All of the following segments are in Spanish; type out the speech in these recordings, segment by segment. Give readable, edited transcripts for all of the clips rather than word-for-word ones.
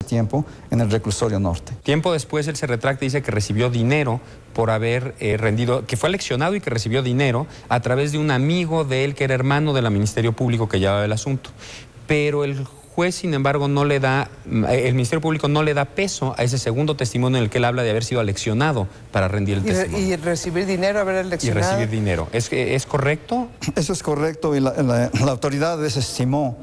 tiempo en el reclusorio norte. Tiempo después él se retracta y dice que recibió dinero por haber rendido, que fue aleccionado y que recibió dinero a través de un amigo de él que era hermano del Ministerio Público que llevaba el asunto. Pero el juez, sin embargo, no le da, el Ministerio Público no le da peso a ese segundo testimonio en el que él habla de haber sido aleccionado para rendir el testimonio. Y recibir dinero, haber aleccionado. Y recibir dinero. ¿Es correcto? Eso es correcto y la autoridad desestimó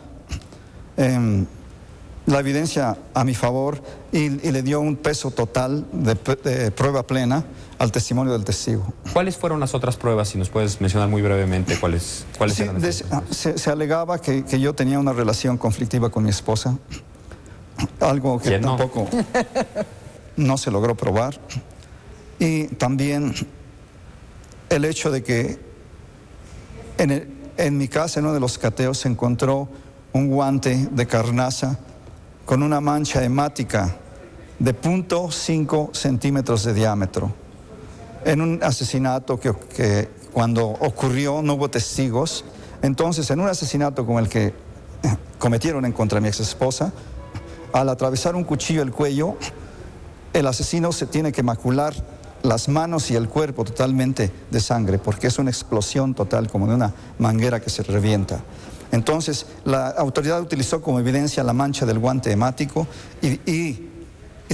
la evidencia a mi favor y le dio un peso total de prueba plena al testimonio del testigo. ¿Cuáles fueron las otras pruebas? Si nos puedes mencionar muy brevemente cuáles sí, eran esas. Se alegaba que yo tenía una relación conflictiva con mi esposa, algo que tampoco no se logró probar. Y también el hecho de que en mi casa, en uno de los cateos, se encontró un guante de carnaza con una mancha hemática de 0.5 centímetros de diámetro. En un asesinato que cuando ocurrió no hubo testigos. Entonces, en un asesinato como el que cometieron en contra de mi ex esposa, al atravesar un cuchillo el cuello, el asesino se tiene que macular las manos y el cuerpo totalmente de sangre, porque es una explosión total, como de una manguera que se revienta. Entonces, la autoridad utilizó como evidencia la mancha del guante hemático y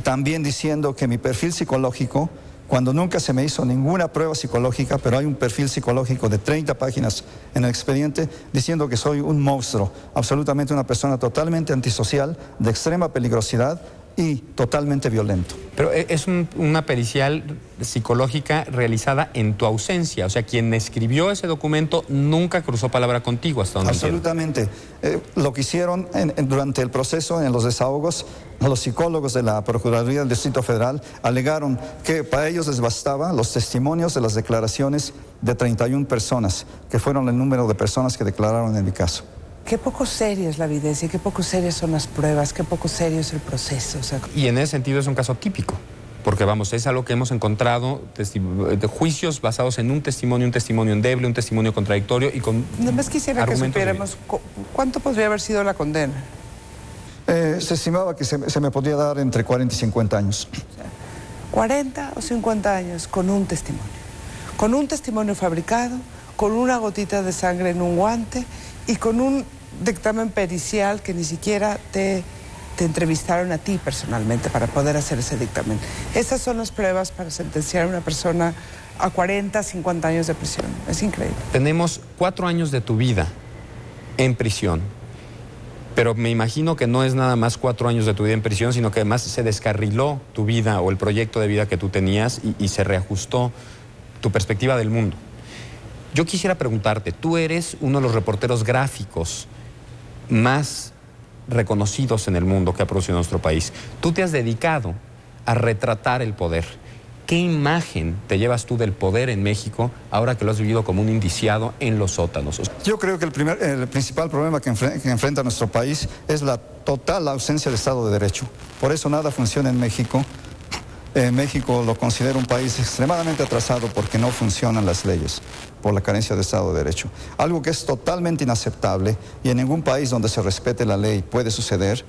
también diciendo que mi perfil psicológico, cuando nunca se me hizo ninguna prueba psicológica, pero hay un perfil psicológico de 30 páginas en el expediente, diciendo que soy un monstruo, absolutamente una persona totalmente antisocial, de extrema peligrosidad y totalmente violento. Pero es una pericial psicológica realizada en tu ausencia, o sea, quien escribió ese documento nunca cruzó palabra contigo hasta donde absolutamente. Lo que hicieron durante el proceso, en los desahogos, los psicólogos de la Procuraduría del Distrito Federal alegaron que para ellos les bastaba los testimonios de las declaraciones de 31 personas, que fueron el número de personas que declararon en mi caso. Qué poco seria es la evidencia, qué poco serias son las pruebas, qué poco serio es el proceso. O sea, y en ese sentido es un caso típico, porque vamos, es algo que hemos encontrado, de juicios basados en un testimonio endeble, un testimonio contradictorio y con... Nada más quisiera que supiéramos cuánto podría haber sido la condena. Se estimaba que se me podía dar entre 40 y 50 años. O sea, 40 o 50 años con un testimonio fabricado, con una gotita de sangre en un guante y con un dictamen pericial que ni siquiera te entrevistaron a ti personalmente para poder hacer ese dictamen. Esas son las pruebas para sentenciar a una persona a 40, 50 años de prisión. Es increíble. Tenemos 4 años de tu vida en prisión, pero me imagino que no es nada más 4 años de tu vida en prisión, sino que además se descarriló tu vida o el proyecto de vida que tú tenías y se reajustó tu perspectiva del mundo. Yo quisiera preguntarte, tú eres uno de los reporteros gráficos más reconocidos en el mundo que ha producido nuestro país. Tú te has dedicado a retratar el poder. ¿Qué imagen te llevas tú del poder en México ahora que lo has vivido como un indiciado en los sótanos? Yo creo que el principal problema que enfrenta nuestro país es la total ausencia de Estado de Derecho. Por eso nada funciona en México. México lo considera un país extremadamente atrasado porque no funcionan las leyes, por la carencia de Estado de Derecho. Algo que es totalmente inaceptable y en ningún país donde se respete la ley puede suceder,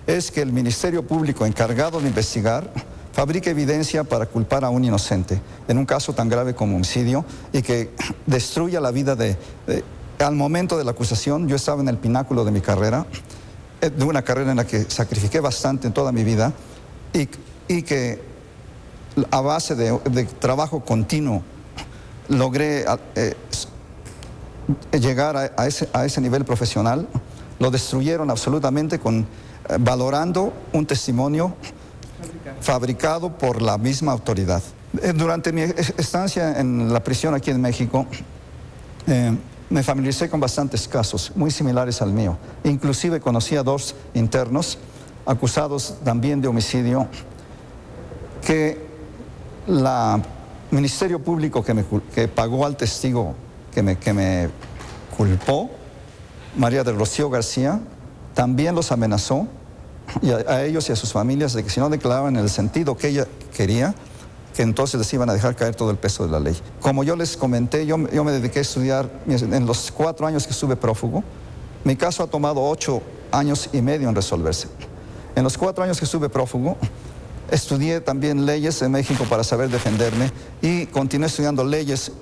es que el Ministerio Público encargado de investigar fabrique evidencia para culpar a un inocente en un caso tan grave como homicidio y que destruya la vida al momento de la acusación. Yo estaba en el pináculo de mi carrera, de una carrera en la que sacrifiqué bastante en toda mi vida y que a base de trabajo continuo logré llegar a ese nivel profesional. Lo destruyeron absolutamente valorando un testimonio fabricado por la misma autoridad. Durante mi estancia en la prisión aquí en México, me familiaricé con bastantes casos muy similares al mío. Inclusive conocí a 2 internos acusados también de homicidio que el Ministerio Público que pagó al testigo que me culpó, María del Rocío García, también los amenazó y a ellos y a sus familias de que si no declaraban en el sentido que ella quería, que entonces les iban a dejar caer todo el peso de la ley. Como yo les comenté, yo me dediqué a estudiar en los 4 años que estuve prófugo. Mi caso ha tomado 8 años y medio en resolverse. En los 4 años que estuve prófugo, estudié también leyes en México para saber defenderme y continué estudiando leyes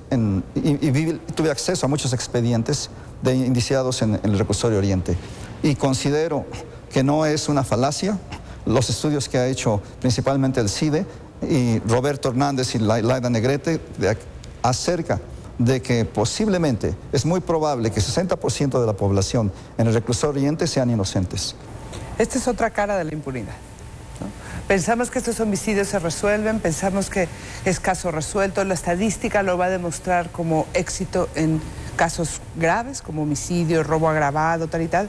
tuve acceso a muchos expedientes de indiciados en el Reclusorio Oriente. Y considero que no es una falacia los estudios que ha hecho principalmente el CIDE y Roberto Hernández y Laida Negrete acerca de que posiblemente es muy probable que 60% de la población en el Reclusorio Oriente sean inocentes. Esta es otra cara de la impunidad, ¿no? Pensamos que estos homicidios se resuelven, pensamos que es caso resuelto, la estadística lo va a demostrar como éxito en casos graves, como homicidio, robo agravado, tal y tal,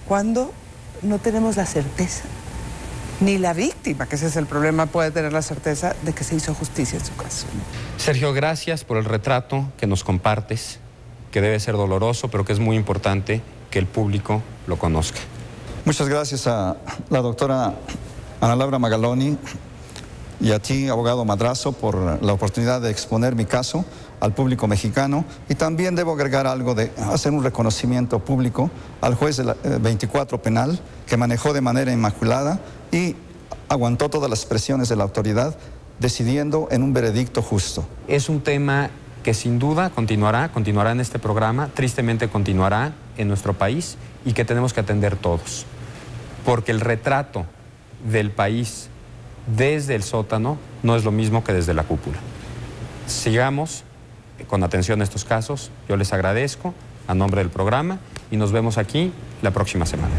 cuando no tenemos la certeza, ni la víctima, que ese es el problema, puede tener la certeza de que se hizo justicia en su caso, ¿no? Sergio, gracias por el retrato que nos compartes, que debe ser doloroso, pero que es muy importante que el público lo conozca. Muchas gracias a la doctora Ana Laura Magaloni y a ti, abogado Madrazo, por la oportunidad de exponer mi caso al público mexicano. Y también debo agregar algo de hacer un reconocimiento público al juez de la 24 penal, que manejó de manera inmaculada y aguantó todas las presiones de la autoridad, decidiendo en un veredicto justo. Es un tema que sin duda continuará en este programa, tristemente continuará en nuestro país y que tenemos que atender todos, porque el retrato del país desde el sótano no es lo mismo que desde la cúpula. Sigamos con atención a estos casos, yo les agradezco a nombre del programa y nos vemos aquí la próxima semana.